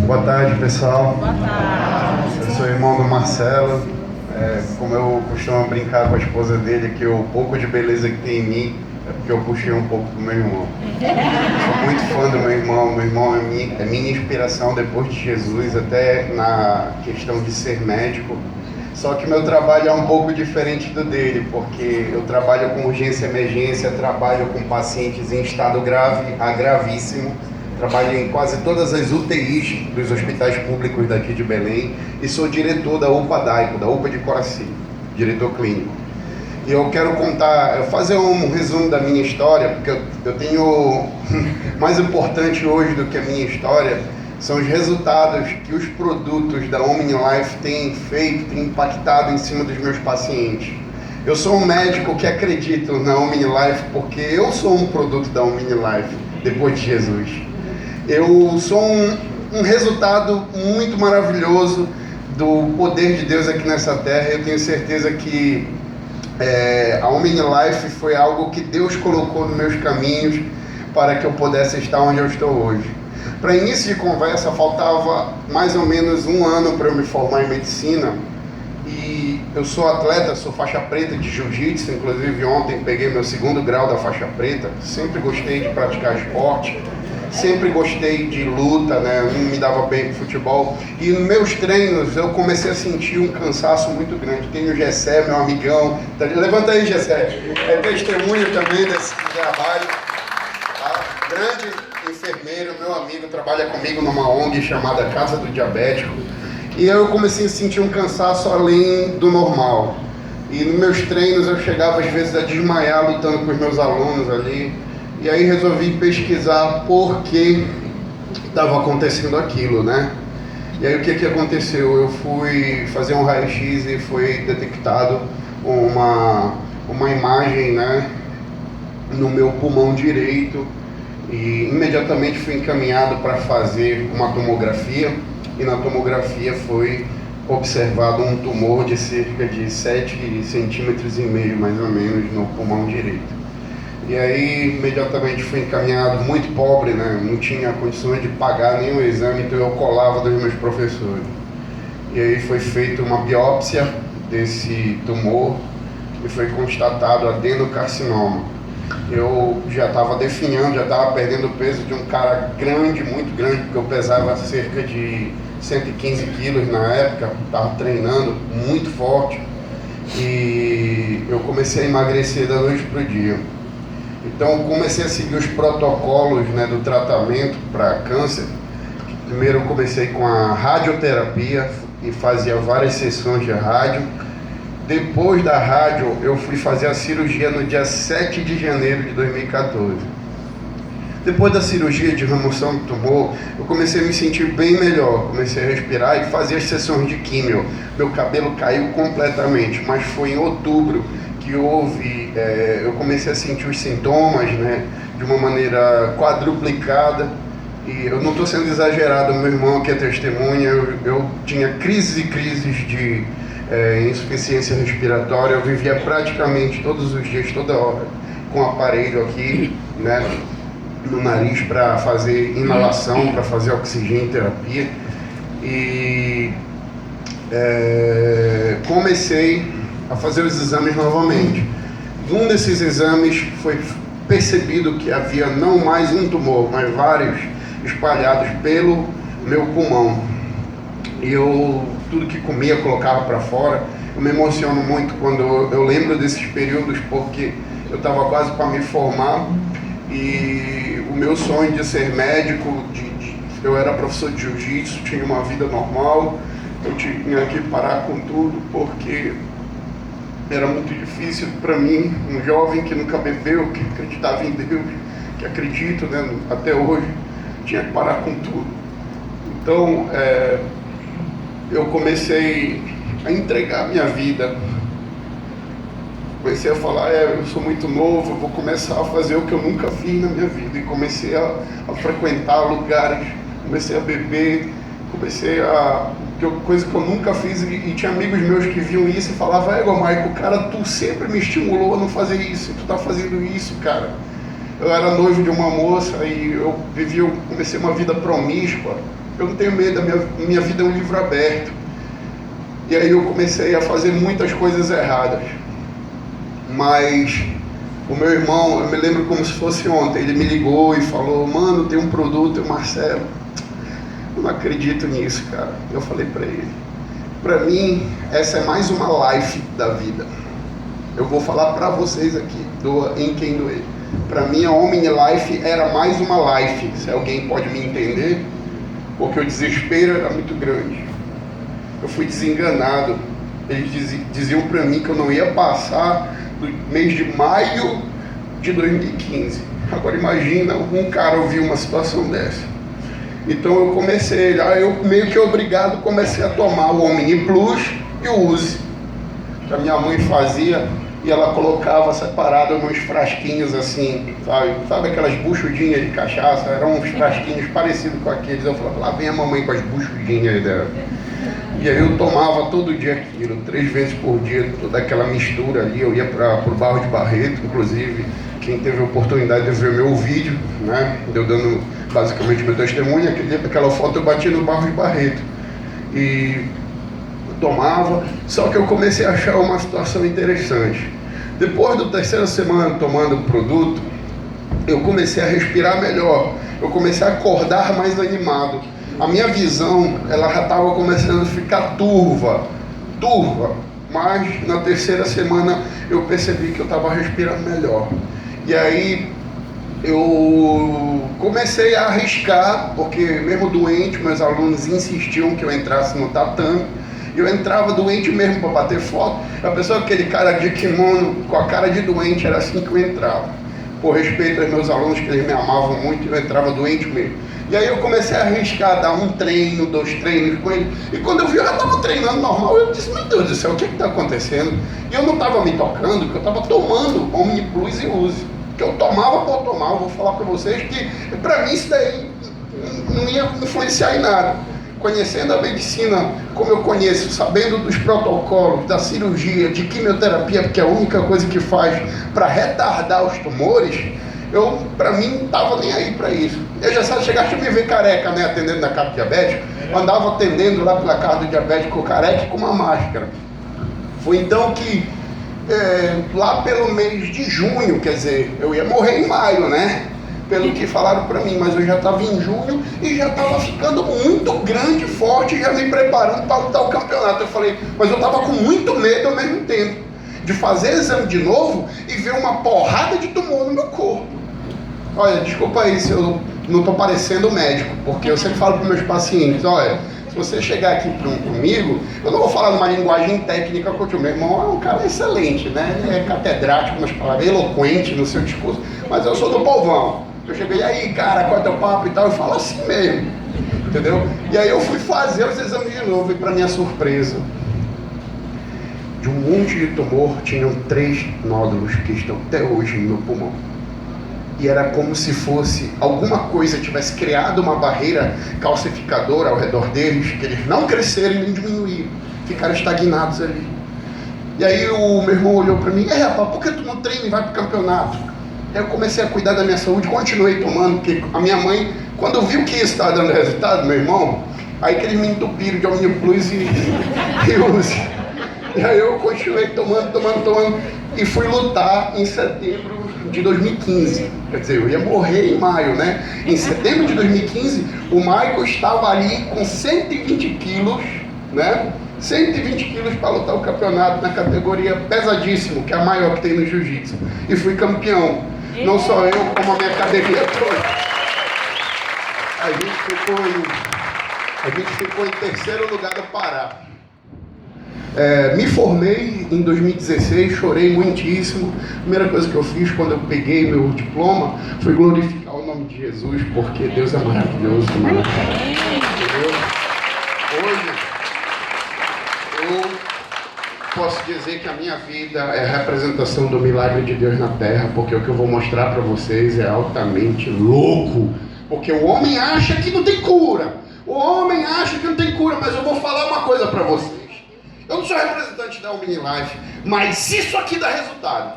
Boa tarde, pessoal. Boa tarde. Eu sou irmão do Marcelo. Como eu costumo brincar com a esposa dele, que o pouco de beleza que tem em mim é porque eu puxei um pouco do meu irmão. Sou muito fã do meu irmão. Meu irmão é minha inspiração depois de Jesus, até na questão de ser médico. Só que meu trabalho é um pouco diferente do dele, porque eu trabalho com urgência e emergência, trabalho com pacientes em estado grave a gravíssimo, trabalho em quase todas as UTIs dos hospitais públicos daqui de Belém e sou diretor da UPA Daico, da UPA de Coraci, diretor clínico. E eu quero fazer um resumo da minha história, porque eu tenho mais importante hoje do que a minha história são os resultados que os produtos da OmniLife têm feito, têm impactado em cima dos meus pacientes. Eu sou um médico que acredito na OmniLife porque eu sou um produto da OmniLife, depois de Jesus. Eu sou um resultado muito maravilhoso do poder de Deus aqui nessa terra. Eu tenho certeza que a OmniLife foi algo que Deus colocou nos meus caminhos para que eu pudesse estar onde eu estou hoje. Para início de conversa, faltava mais ou menos um ano para eu me formar em medicina e eu sou atleta, sou faixa preta de jiu-jitsu, inclusive ontem peguei meu 2º grau da faixa preta. Sempre gostei de praticar esporte, sempre gostei de luta, né? Não me dava bem com futebol e nos meus treinos eu comecei a sentir um cansaço muito grande. Tem o Gessé, meu amigão, levanta aí, Gessé, é testemunho também desse trabalho, tá? Grande enfermeiro, meu amigo, trabalha comigo numa ONG chamada Casa do Diabético. E eu comecei a sentir um cansaço além do normal. E nos meus treinos eu chegava às vezes a desmaiar lutando com os meus alunos ali. E aí resolvi pesquisar por que estava acontecendo aquilo, né? E aí o que aconteceu? Eu fui fazer um raio-x e foi detectado uma imagem, né, no meu pulmão direito. E imediatamente fui encaminhado para fazer uma tomografia e na tomografia foi observado um tumor de cerca de 7,5 centímetros mais ou menos no pulmão direito. E aí imediatamente fui encaminhado, muito pobre, né? Não tinha condições de pagar nenhum exame, então eu colava dos meus professores. E aí foi feita uma biópsia desse tumor e foi constatado adenocarcinoma. Eu já estava definhando, já estava perdendo o peso de um cara grande, muito grande, porque eu pesava cerca de 115 quilos na época, estava treinando muito forte e eu comecei a emagrecer da noite para o dia. Então comecei a seguir os protocolos, né, do tratamento para câncer. Primeiro eu comecei com a radioterapia e fazia várias sessões de rádio. Depois da rádio, eu fui fazer a cirurgia no dia 7 de janeiro de 2014. Depois da cirurgia de remoção do tumor, eu comecei a me sentir bem melhor. Comecei a respirar e fazer as sessões de químio. Meu cabelo caiu completamente, mas foi em outubro que eu comecei a sentir os sintomas, né, de uma maneira quadruplicada. E eu não estou sendo exagerado, meu irmão que é testemunha, eu tinha crises e crises de insuficiência respiratória. Eu vivia praticamente todos os dias, toda hora, com aparelho aqui, né, no nariz para fazer inalação, para fazer oxigênio terapia. E comecei a fazer os exames novamente. Um desses exames foi percebido que havia não mais um tumor, mas vários espalhados pelo meu pulmão. E tudo que comia colocava para fora. Eu me emociono muito quando eu lembro desses períodos, porque eu estava quase para me formar e o meu sonho de ser médico, eu era professor de jiu-jitsu, tinha uma vida normal, eu tinha que parar com tudo porque era muito difícil para mim, um jovem que nunca bebeu, que acreditava em Deus, que acredito, né, até hoje, tinha que parar com tudo. Então, eu comecei a entregar minha vida. Comecei a falar, eu sou muito novo, eu vou começar a fazer o que eu nunca fiz na minha vida. E comecei a frequentar lugares, comecei a beber, coisa que eu nunca fiz. E tinha amigos meus que viam isso e falavam, Michael, cara, tu sempre me estimulou a não fazer isso, tu tá fazendo isso, cara. Eu era noivo de uma moça e eu comecei uma vida promíscua. Eu não tenho medo, minha vida é um livro aberto. E aí eu comecei a fazer muitas coisas erradas. Mas o meu irmão, eu me lembro como se fosse ontem, ele me ligou e falou: mano, tem um produto, Marcelo, eu não acredito nisso, cara. Eu falei pra ele: pra mim, essa é mais uma life da vida. Eu vou falar pra vocês aqui, doa em quem doer. Pra mim, a Omni Life era mais uma life, se alguém pode me entender, porque o desespero era muito grande. Eu fui desenganado. Eles diziam pra mim que eu não ia passar do mês de maio de 2015. Agora imagina um cara ouvir uma situação dessa. Então eu comecei, eu meio que obrigado comecei a tomar o Omni Plus e o Use, que a minha mãe fazia, e ela colocava separado nos frasquinhos assim, sabe aquelas buchudinhas de cachaça, eram uns frasquinhos parecidos com aqueles. Eu falava: lá vem a mamãe com as buchudinhas dela. E aí eu tomava todo dia aquilo, 3 vezes por dia, toda aquela mistura ali. Eu ia para o Barros de Barreto, inclusive, quem teve a oportunidade de ver meu vídeo, né, eu dando basicamente meu testemunho, aquela foto eu bati no Barros de Barreto. E tomava, só que eu comecei a achar uma situação interessante. Depois da 3ª semana tomando o produto, eu comecei a respirar melhor, eu comecei a acordar mais animado. A minha visão, ela já estava começando a ficar turva, mas na 3ª semana eu percebi que eu estava respirando melhor. E aí eu comecei a arriscar, porque mesmo doente, meus alunos insistiam que eu entrasse no tatame. Eu entrava doente mesmo para bater foto. A pessoa, aquele cara de kimono com a cara de doente, era assim que eu entrava. Por respeito aos meus alunos, que eles me amavam muito, eu entrava doente mesmo. E aí eu comecei a arriscar, dar 1 treino, 2 treinos com ele. E quando eu vi, eu já estava treinando normal. Eu disse: meu Deus do céu, o que está acontecendo? E eu não estava me tocando, porque eu estava tomando Omni Plus e Use. Que eu tomava por tomar. Eu vou falar para vocês que, para mim, isso daí não ia influenciar em nada. Conhecendo a medicina como eu conheço, sabendo dos protocolos, da cirurgia, de quimioterapia, porque é a única coisa que faz para retardar os tumores, eu, para mim, não estava nem aí para isso. Eu já sabe, chegaste a me ver careca, né, atendendo na casa do diabético, andava atendendo lá pela casa do diabético careca com uma máscara. Foi então que, lá pelo mês de junho, quer dizer, eu ia morrer em maio, né? Pelo que falaram para mim, mas eu já estava em junho e já estava ficando muito grande, forte, já me preparando para lutar o campeonato. Eu falei, mas eu estava com muito medo ao mesmo tempo de fazer exame de novo e ver uma porrada de tumor no meu corpo. Olha, desculpa aí se eu não estou parecendo médico, porque eu sempre falo para meus pacientes: olha, se você chegar aqui comigo, eu não vou falar numa linguagem técnica, porque o meu irmão é um cara excelente, né? Ele é catedrático, nas palavras, eloquente no seu discurso, mas eu sou do povão. Eu cheguei: e aí, cara, qual é o teu papo e tal? Eu falo assim mesmo, entendeu? E aí eu fui fazer os exames de novo e, para minha surpresa, de um monte de tumor, tinham 3 nódulos que estão até hoje no meu pulmão. E era como se fosse alguma coisa tivesse criado uma barreira calcificadora ao redor deles, que eles não cresceram e nem diminuíram, ficaram estagnados ali. E aí o meu irmão olhou para mim: rapaz, por que tu não treina e vai pro campeonato? Aí eu comecei a cuidar da minha saúde, continuei tomando, porque a minha mãe, quando viu que isso estava dando resultado, meu irmão, aí que eles me entupiram de Omni Plus e Use. E aí eu continuei tomando, e fui lutar em setembro de 2015. Quer dizer, eu ia morrer em maio, né? Em setembro de 2015, o Michael estava ali com 120 quilos, né? 120 quilos para lutar o campeonato na categoria pesadíssimo, que é a maior que tem no jiu-jitsu. E fui campeão. Não só eu, como a minha academia toda. A gente ficou em 3º lugar do Pará. Me formei em 2016, chorei muitíssimo. A primeira coisa que eu fiz quando eu peguei meu diploma foi glorificar o nome de Jesus, porque Deus é maravilhoso, mano. Entendeu? Hoje eu posso dizer que a minha vida é a representação do milagre de Deus na terra, porque o que eu vou mostrar para vocês é altamente louco. Porque o homem acha que não tem cura. O homem acha que não tem cura, mas eu vou falar uma coisa para vocês. Eu não sou representante da Omni Life, mas isso aqui dá resultado.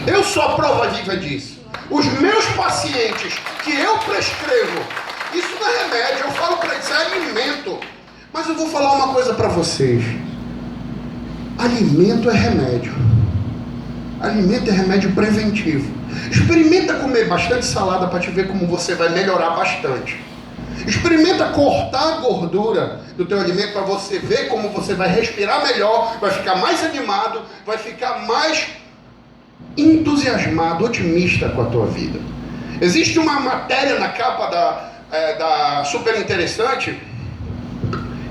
Eu sou a prova viva disso. Os meus pacientes que eu prescrevo, isso não é remédio, eu falo para eles, é alimento. Mas eu vou falar uma coisa para vocês. Alimento é remédio. Alimento é remédio preventivo. Experimenta comer bastante salada para te ver como você vai melhorar bastante. Experimenta cortar a gordura do teu alimento para você ver como você vai respirar melhor, vai ficar mais animado, vai ficar mais entusiasmado, otimista com a tua vida. Existe uma matéria na capa da Super Interessante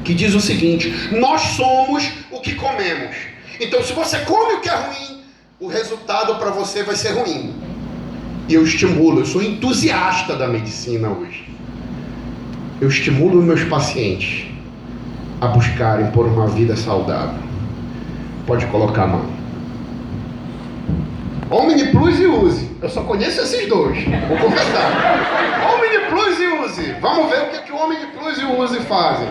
que diz o seguinte: nós somos o que comemos. Então, se você come o que é ruim, o resultado para você vai ser ruim. E eu estimulo, eu sou entusiasta da medicina hoje. Eu estimulo meus pacientes a buscarem por uma vida saudável. Pode colocar a mão. Omni Plus e Use. Eu só conheço esses dois. Vou confessar. Omni Plus e Use. Vamos ver o que o Omni Plus e o Use fazem.